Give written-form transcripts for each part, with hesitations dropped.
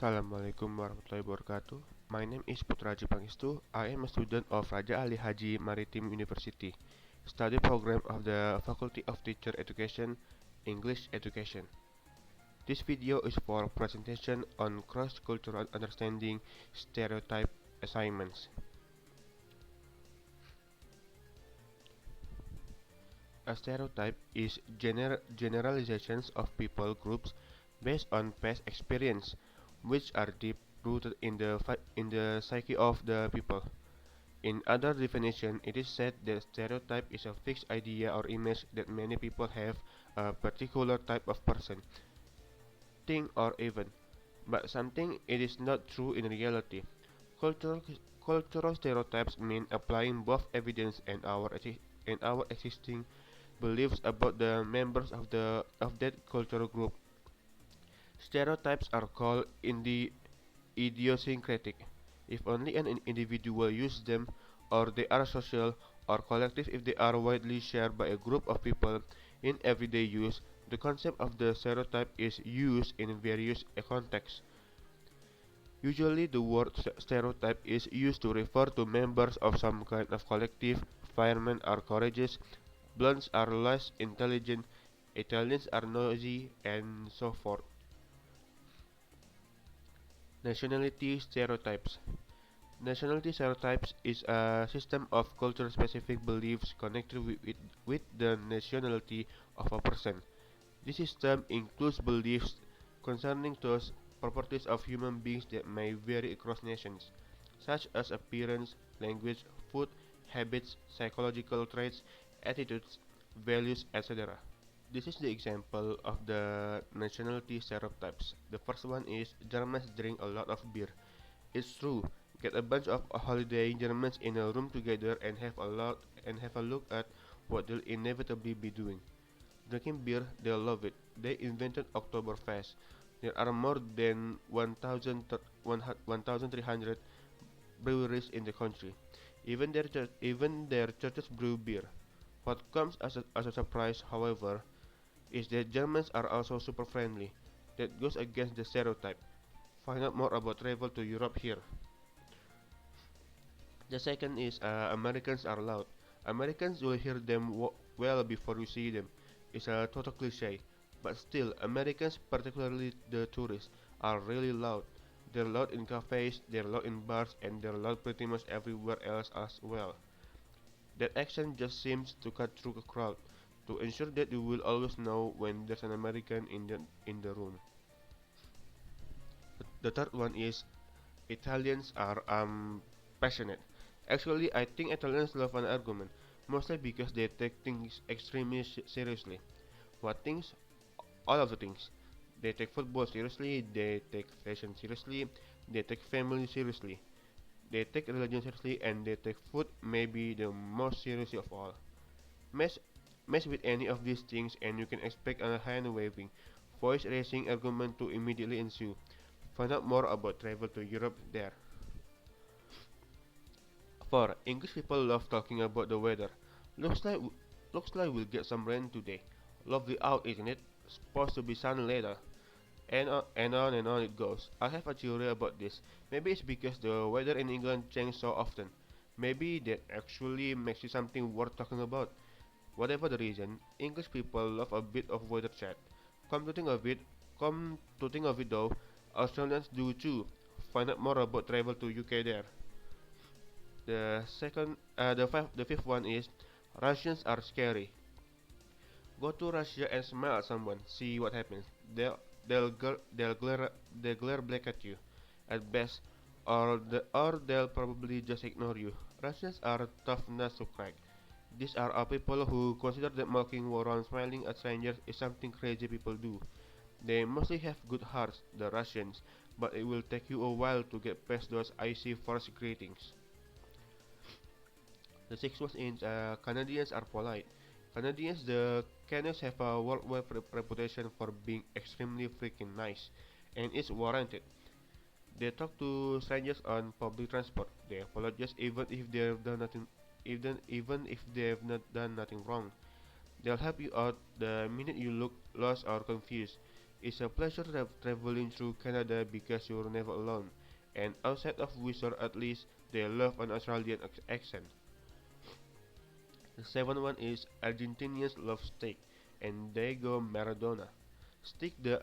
Assalamualaikum warahmatullahi wabarakatuh. My name is Putraji Pangestu. I am a student of Raja Ali Haji Maritime University, study program of the Faculty of Teacher Education, English Education. This video is for presentation on cross-cultural understanding stereotype assignments. A stereotype is generalizations of people groups based on past experience, which are deep rooted in the psyche of the people. In other definition, it is said that stereotype is a fixed idea or image that many people have a particular type of person, thing, or event, but something it is not true in reality. Cultural, cultural stereotypes mean applying both evidence and our existing beliefs about the members of that cultural group. Stereotypes are called idiosyncratic if only an individual uses them, or they are social or collective if they are widely shared by a group of people in everyday use. The concept of the stereotype is used in various contexts. Usually, the word stereotype is used to refer to members of some kind of collective. Firemen are courageous, blondes are less intelligent, Italians are noisy, and so forth. Nationality stereotypes. Nationality stereotypes is a system of culture-specific beliefs connected with the nationality of a person. This system includes beliefs concerning those properties of human beings that may vary across nations, such as appearance, language, food, habits, psychological traits, attitudes, values, etc. This is the example of the nationality stereotypes. The first one is Germans drink a lot of beer. It's true. Get a bunch of holiday Germans in a room together and have a look at what they'll inevitably be doing. Drinking beer, they'll love it. They invented Oktoberfest. There are more than 1,300 breweries in the country. Even their churches brew beer. What comes as a surprise, however, is that Germans are also super friendly. That goes against the stereotype. Find out more about travel to Europe here. The second is Americans are loud. Americans will hear them well before you see them. It's a total cliche, but still, Americans, particularly the tourists, are really loud. They're loud in cafes, they're loud in bars, and they're loud pretty much everywhere else as well. That accent just seems to cut through a crowd to ensure that you will always know when there's an American in the room. The third one is Italians are passionate. Actually, I think Italians love an argument, mostly because they take things extremely seriously. What things? All of the things. They take football seriously, they take fashion seriously, they take family seriously, they take religion seriously, and they take food maybe the most seriously of all. Mess, mess with any of these things and you can expect a hand waving, voice raising argument to immediately ensue. Find out more about travel to Europe there. 4. English people love talking about the weather. Looks like looks like we'll get some rain today. Lovely out, isn't it? Supposed to be sunny later. And on it goes. I have a theory about this. Maybe it's because the weather in England changes so often. Maybe that actually makes it something worth talking about. Whatever the reason, English people love a bit of weather chat. Come to think of it, come to think of it though, Australians do too. Find out more about travel to UK there. The fifth one is Russians are scary. Go to Russia and smile at someone. See what happens. They'll glare black at you, at best, or they'll probably just ignore you. Russians are tough nuts to crack. These are all people who consider that mocking or smiling at strangers is something crazy people do. They mostly have good hearts, the Russians, but it will take you a while to get past those icy first greetings. The sixth one is Canadians are polite. The Canadians have a worldwide reputation for being extremely freaking nice, and it's warranted. They talk to strangers on public transport. They apologize even if they've not done nothing wrong. They'll help you out the minute you look lost or confused. It's a pleasure traveling through Canada because you're never alone. And outside of Whistler, at least, they love an Australian accent. The seventh one is Argentinians love steak, and Diego Maradona. Steak, the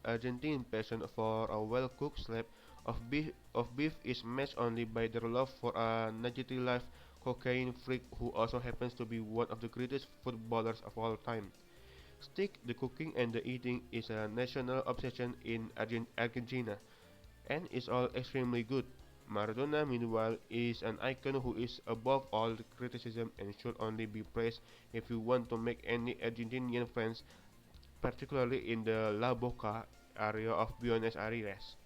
Argentine passion for a well-cooked slab of beef is matched only by their love for a Nigerian life cocaine freak who also happens to be one of the greatest footballers of all time. Steak, the cooking and the eating is a national obsession in Argentina, and is all extremely good. Maradona, meanwhile, is an icon who is above all criticism and should only be praised if you want to make any Argentinian friends, particularly in the La Boca area of Buenos Aires.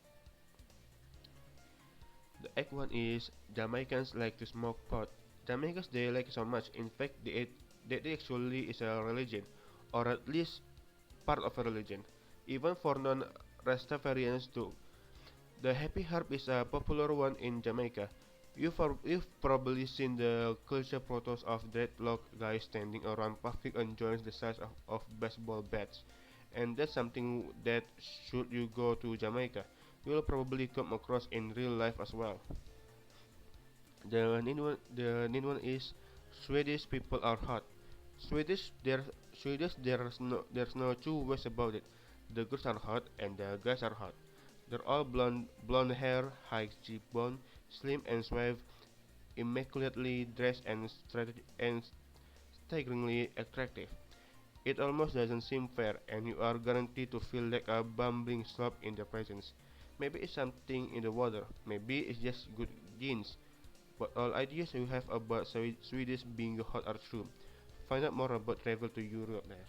The eighth one is Jamaicans like to smoke pot. Jamaicans they like so much. In fact, that actually is a religion, or at least part of a religion, even for non-Rastafarians too. The happy harp is a popular one in Jamaica. You've probably seen the culture photos of dreadlock guys standing around puffing on joints the size of baseball bats. And that's something that should you go to Jamaica, you'll probably come across in real life as well. The ninth one is Swedish people are hot. Swedish there's no two ways about it. The girls are hot and the guys are hot. They're all blonde hair, high cheekbone, slim and suave, immaculately dressed and staggeringly attractive. It almost doesn't seem fair, and you are guaranteed to feel like a bumbling slob in their presence. Maybe it's something in the water, maybe it's just good genes, but all ideas you have about Swedish being hot are true. Find out more about travel to Europe there.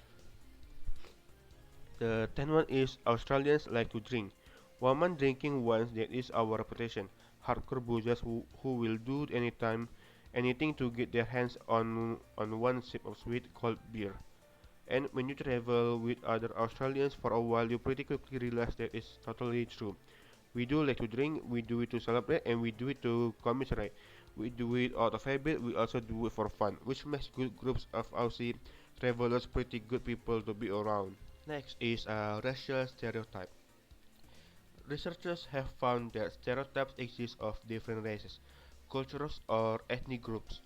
The 10th one is Australians like to drink. Women drinking wines that is our reputation. Hardcore boozers who will do anything to get their hands on one sip of sweet cold beer. And when you travel with other Australians for a while, you pretty quickly realize that it's totally true. We do like to drink, we do it to celebrate, and we do it to commiserate. We do it out of habit, we also do it for fun, which makes good groups of Aussie travelers pretty good people to be around. Next is a racial stereotype. Researchers have found that stereotypes exist of different races, cultures, or ethnic groups.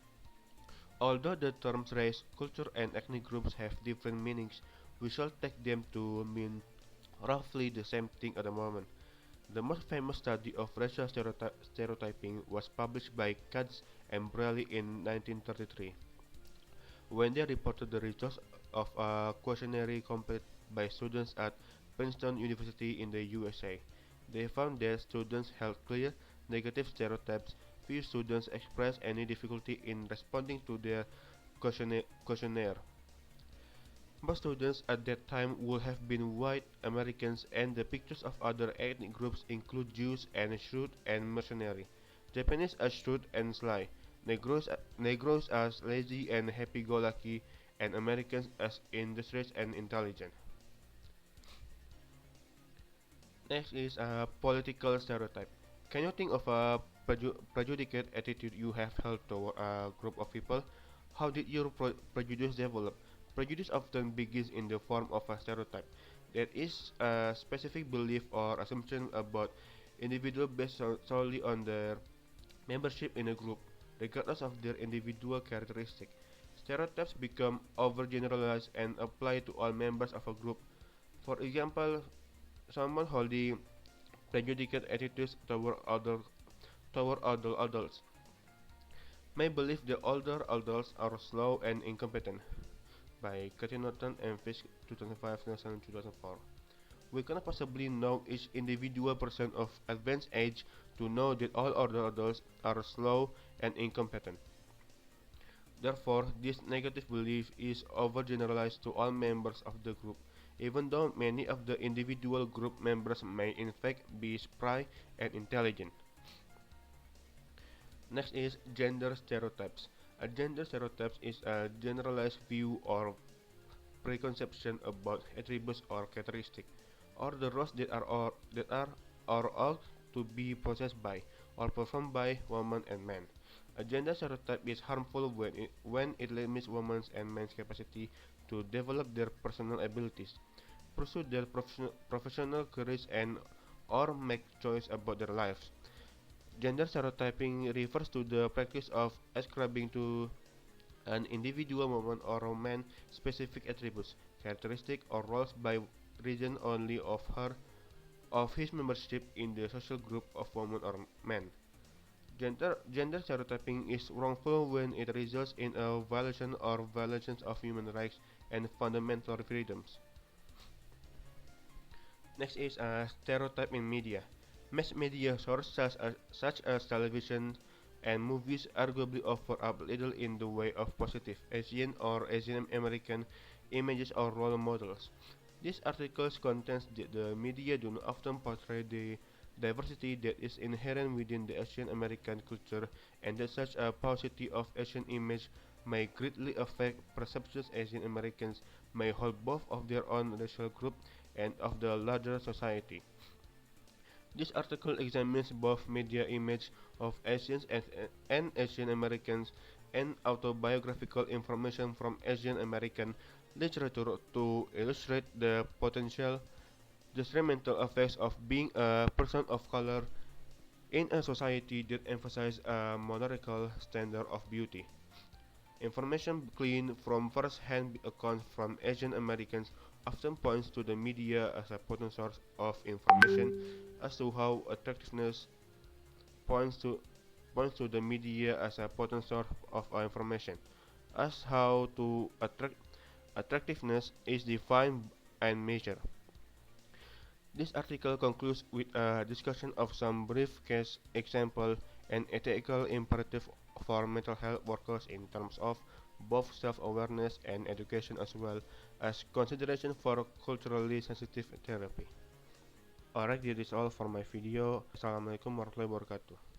Although the terms race, culture, and ethnic groups have different meanings, we shall take them to mean roughly the same thing at the moment. The most famous study of racial stereotyping was published by Katz and Braley in 1933, when they reported the results of a questionnaire completed by students at Princeton University in the USA. They found that students held clear, negative stereotypes. Few students expressed any difficulty in responding to their questionnaire. Most students at that time would have been white Americans, and the pictures of other ethnic groups include Jews and shrewd and mercenary, Japanese as shrewd and sly, Negroes as lazy and happy-go-lucky, and Americans as industrious and intelligent. Next is a political stereotype. Can you think of a prejudiced attitude you have held toward a group of people? How did your prejudice develop? Prejudice often begins in the form of a stereotype. That is a specific belief or assumption about individual based solely on their membership in a group, regardless of their individual characteristic. Stereotypes become overgeneralized and apply to all members of a group. For example, someone holding prejudiced attitudes toward older adults may believe the older adults are slow and incompetent. By Cathy Norton and Fish 2005, 2004. We cannot possibly know each individual person of advanced age to know that all older adults are slow and incompetent. Therefore, this negative belief is overgeneralized to all members of the group, even though many of the individual group members may in fact be spry and intelligent. Next is gender stereotypes. A gender stereotype is a generalized view or preconception about attributes or characteristics, or the roles that are or ought to be possessed by or performed by women and men. A gender stereotype is harmful when it limits women's and men's capacity to develop their personal abilities. pursue their professional careers and or make choice about their lives. Gender stereotyping refers to the practice of ascribing to an individual woman or man specific attributes, characteristics, or roles by reason only of his membership in the social group of women or men. Gender stereotyping is wrongful when it results in a violation or violations of human rights and fundamental freedoms. Next is stereotype in media. Mass media sources such as television and movies arguably offer up little in the way of positive Asian or Asian American images or role models. These articles contain the media do not often portray the diversity that is inherent within the Asian American culture, and that such a paucity of Asian image may greatly affect perceptions Asian Americans may hold both of their own racial group and of the larger society. This article examines both media image of Asians and Asian Americans and autobiographical information from Asian American literature to illustrate the potential detrimental effects of being a person of color in a society that emphasizes a monarchical standard of beauty. Information gleaned from first-hand accounts from Asian Americans often points to the media as a potent source of information as to how attractiveness points to points to the media as a potent source of information as how to attractiveness is defined and measured. This article concludes with a discussion of some brief case example and ethical imperative for mental health workers in terms of both self-awareness and education as well as consideration for culturally sensitive therapy. Alright, that is all for my video. Assalamualaikum warahmatullahi wabarakatuh.